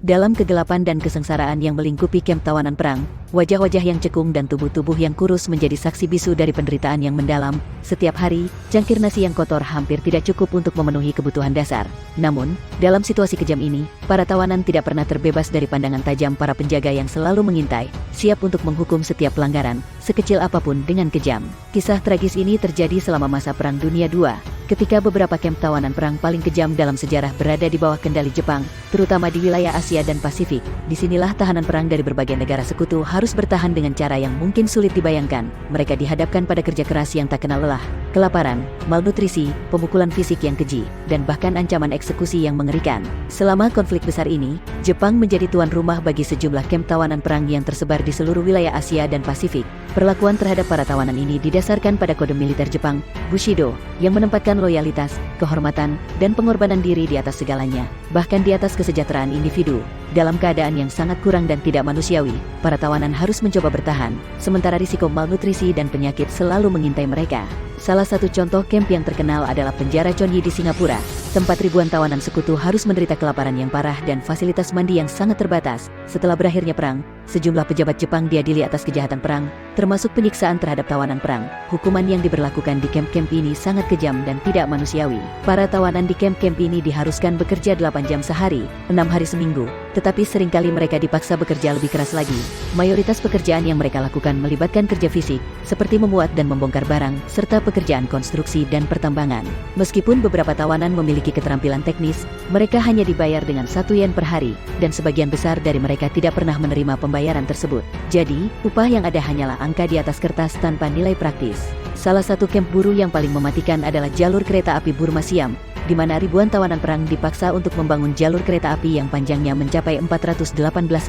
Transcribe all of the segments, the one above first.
Dalam kegelapan dan kesengsaraan yang melingkupi kamp tawanan perang, wajah-wajah yang cekung dan tubuh-tubuh yang kurus menjadi saksi bisu dari penderitaan yang mendalam. Setiap hari, cangkir nasi yang kotor hampir tidak cukup untuk memenuhi kebutuhan dasar. Namun, dalam situasi kejam ini, para tawanan tidak pernah terbebas dari pandangan tajam para penjaga yang selalu mengintai, siap untuk menghukum setiap pelanggaran, sekecil apapun dengan kejam. Kisah tragis ini terjadi selama masa Perang Dunia II, ketika beberapa kamp tawanan perang paling kejam dalam sejarah berada di bawah kendali Jepang, terutama di wilayah Asia dan Pasifik. Disinilah tahanan perang dari berbagai negara sekutu harus bertahan dengan cara yang mungkin sulit dibayangkan. Mereka dihadapkan pada kerja keras yang tak kenal lelah, kelaparan, malnutrisi, pemukulan fisik yang keji, dan bahkan ancaman eksekusi yang mengerikan. Selama konflik besar ini, Jepang menjadi tuan rumah bagi sejumlah kamp tawanan perang yang tersebar di seluruh wilayah Asia dan Pasifik. Perlakuan terhadap para tawanan ini didasarkan pada kode militer Jepang, Bushido, yang menempatkan loyalitas, kehormatan, dan pengorbanan diri di atas segalanya, bahkan di atas kesejahteraan individu. Dalam keadaan yang sangat kurang dan tidak manusiawi, para tawanan harus mencoba bertahan, sementara risiko malnutrisi dan penyakit selalu mengintai mereka. Salah satu contoh kamp yang terkenal adalah penjara Chonyi di Singapura, tempat ribuan tawanan sekutu harus menderita kelaparan yang parah dan fasilitas mandi yang sangat terbatas. Setelah berakhirnya perang, sejumlah pejabat Jepang diadili atas kejahatan perang, termasuk penyiksaan terhadap tawanan perang. Hukuman yang diberlakukan di kamp-kamp ini sangat kejam dan tidak manusiawi. Para tawanan di kamp-kamp ini diharuskan bekerja 8 jam sehari, 6 hari seminggu, tetapi seringkali mereka dipaksa bekerja lebih keras lagi. Mayoritas pekerjaan yang mereka lakukan melibatkan kerja fisik, seperti memuat dan membongkar barang, serta pekerjaan konstruksi dan pertambangan. Meskipun beberapa tawanan memiliki keterampilan teknis, mereka hanya dibayar dengan 1 yen per hari, dan sebagian besar dari mereka tidak pernah menerima pembayaran tersebut. Jadi, upah yang ada hanyalah angka di atas kertas tanpa nilai praktis. Salah satu kamp buruh yang paling mematikan adalah jalur kereta api Burma Siam, di mana ribuan tawanan perang dipaksa untuk membangun jalur kereta api yang panjangnya mencapai 418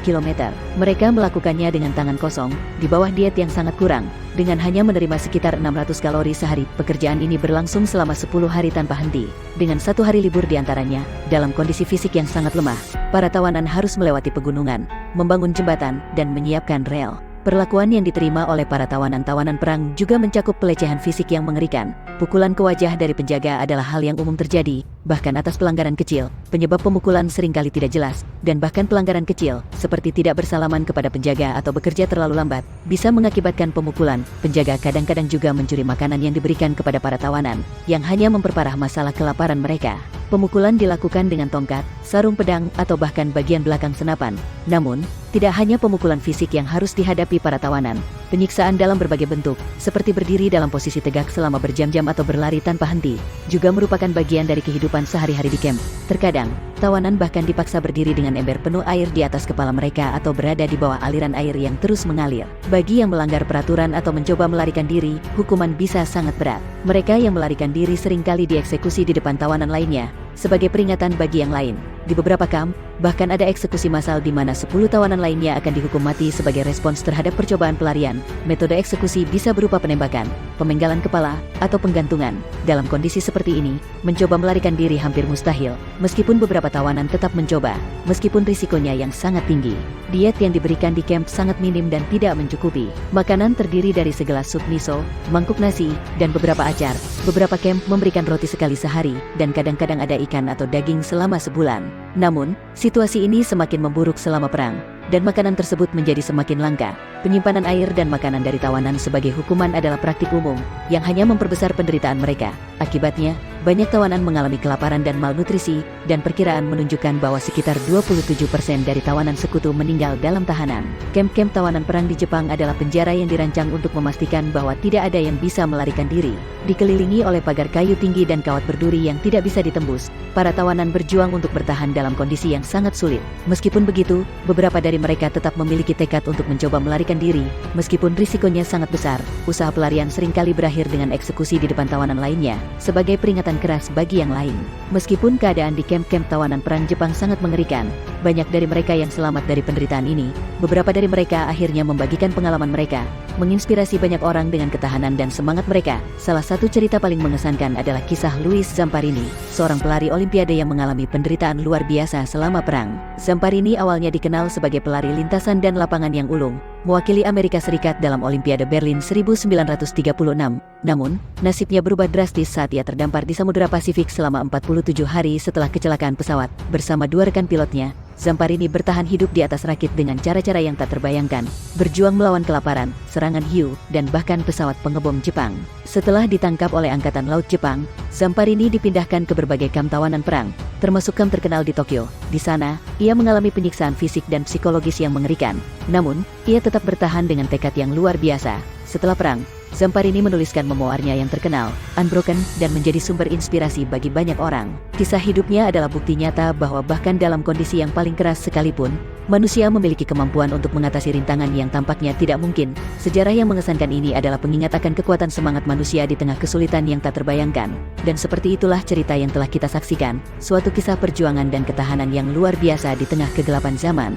km. Mereka melakukannya dengan tangan kosong, di bawah diet yang sangat kurang, dengan hanya menerima sekitar 600 kalori sehari. Pekerjaan ini berlangsung selama 10 hari tanpa henti, dengan 1 hari libur diantaranya. Dalam kondisi fisik yang sangat lemah, para tawanan harus melewati pegunungan, membangun jembatan, dan menyiapkan rel. Perlakuan yang diterima oleh para tawanan-tawanan perang juga mencakup pelecehan fisik yang mengerikan. Pukulan ke wajah dari penjaga adalah hal yang umum terjadi, bahkan atas pelanggaran kecil. Penyebab pemukulan seringkali tidak jelas, dan bahkan pelanggaran kecil, seperti tidak bersalaman kepada penjaga atau bekerja terlalu lambat, bisa mengakibatkan pemukulan. Penjaga kadang-kadang juga mencuri makanan yang diberikan kepada para tawanan, yang hanya memperparah masalah kelaparan mereka. Pemukulan dilakukan dengan tongkat, sarung pedang, atau bahkan bagian belakang senapan. Namun, tidak hanya pemukulan fisik yang harus dihadapi para tawanan. Penyiksaan dalam berbagai bentuk, seperti berdiri dalam posisi tegak selama berjam-jam atau berlari tanpa henti, juga merupakan bagian dari kehidupan sehari-hari di kamp. Terkadang, tawanan bahkan dipaksa berdiri dengan ember penuh air di atas kepala mereka atau berada di bawah aliran air yang terus mengalir. Bagi yang melanggar peraturan atau mencoba melarikan diri, hukuman bisa sangat berat. Mereka yang melarikan diri seringkali dieksekusi di depan tawanan lainnya, sebagai peringatan bagi yang lain. Di beberapa kamp, bahkan ada eksekusi massal di mana 10 tawanan lainnya akan dihukum mati sebagai respons terhadap percobaan pelarian. Metode eksekusi bisa berupa penembakan, pemenggalan kepala, atau penggantungan. Dalam kondisi seperti ini, mencoba melarikan diri hampir mustahil, meskipun beberapa tawanan tetap mencoba, meskipun risikonya yang sangat tinggi. Diet yang diberikan di kamp sangat minim dan tidak mencukupi. Makanan terdiri dari segelas sup miso, mangkuk nasi, dan beberapa acar. Beberapa kamp memberikan roti sekali sehari, dan kadang-kadang ada ikan atau daging selama sebulan. Namun, situasi ini semakin memburuk selama perang, dan makanan tersebut menjadi semakin langka. Penyimpanan air dan makanan dari tawanan sebagai hukuman adalah praktik umum, yang hanya memperbesar penderitaan mereka. Akibatnya, banyak tawanan mengalami kelaparan dan malnutrisi, dan perkiraan menunjukkan bahwa sekitar 27% dari tawanan sekutu meninggal dalam tahanan. Kamp-kamp tawanan perang di Jepang adalah penjara yang dirancang untuk memastikan bahwa tidak ada yang bisa melarikan diri. Dikelilingi oleh pagar kayu tinggi dan kawat berduri yang tidak bisa ditembus, para tawanan berjuang untuk bertahan dalam kondisi yang sangat sulit. Meskipun begitu, beberapa dari mereka tetap memiliki tekad untuk mencoba melarikan diri, meskipun risikonya sangat besar. Usaha pelarian seringkali berakhir dengan eksekusi di depan tawanan lainnya, sebagai peringatan keras bagi yang lain. Meskipun keadaan di kamp-kamp tawanan perang Jepang sangat mengerikan, banyak dari mereka yang selamat dari penderitaan ini. Beberapa dari mereka akhirnya membagikan pengalaman mereka, menginspirasi banyak orang dengan ketahanan dan semangat mereka. Salah satu cerita paling mengesankan adalah kisah Louis Zamparini, seorang pelari olimpiade yang mengalami penderitaan luar biasa selama perang. Zamparini awalnya dikenal sebagai pelari lintasan dan lapangan yang ulung, mewakili Amerika Serikat dalam Olimpiade Berlin 1936. Namun, nasibnya berubah drastis saat ia terdampar di Samudra Pasifik selama 47 hari setelah kecelakaan pesawat. Bersama dua rekan pilotnya, Zamparini bertahan hidup di atas rakit dengan cara-cara yang tak terbayangkan, berjuang melawan kelaparan, serangan hiu, dan bahkan pesawat pengebom Jepang. Setelah ditangkap oleh Angkatan Laut Jepang, Zamparini dipindahkan ke berbagai kamp tawanan perang, termasuk kamp terkenal di Tokyo. Di sana, ia mengalami penyiksaan fisik dan psikologis yang mengerikan. Namun, ia tetap bertahan dengan tekad yang luar biasa. Setelah perang, Zamparini menuliskan memoarnya yang terkenal, Unbroken, dan menjadi sumber inspirasi bagi banyak orang. Kisah hidupnya adalah bukti nyata bahwa bahkan dalam kondisi yang paling keras sekalipun, manusia memiliki kemampuan untuk mengatasi rintangan yang tampaknya tidak mungkin. Sejarah yang mengesankan ini adalah pengingat akan kekuatan semangat manusia di tengah kesulitan yang tak terbayangkan. Dan seperti itulah cerita yang telah kita saksikan, suatu kisah perjuangan dan ketahanan yang luar biasa di tengah kegelapan zaman.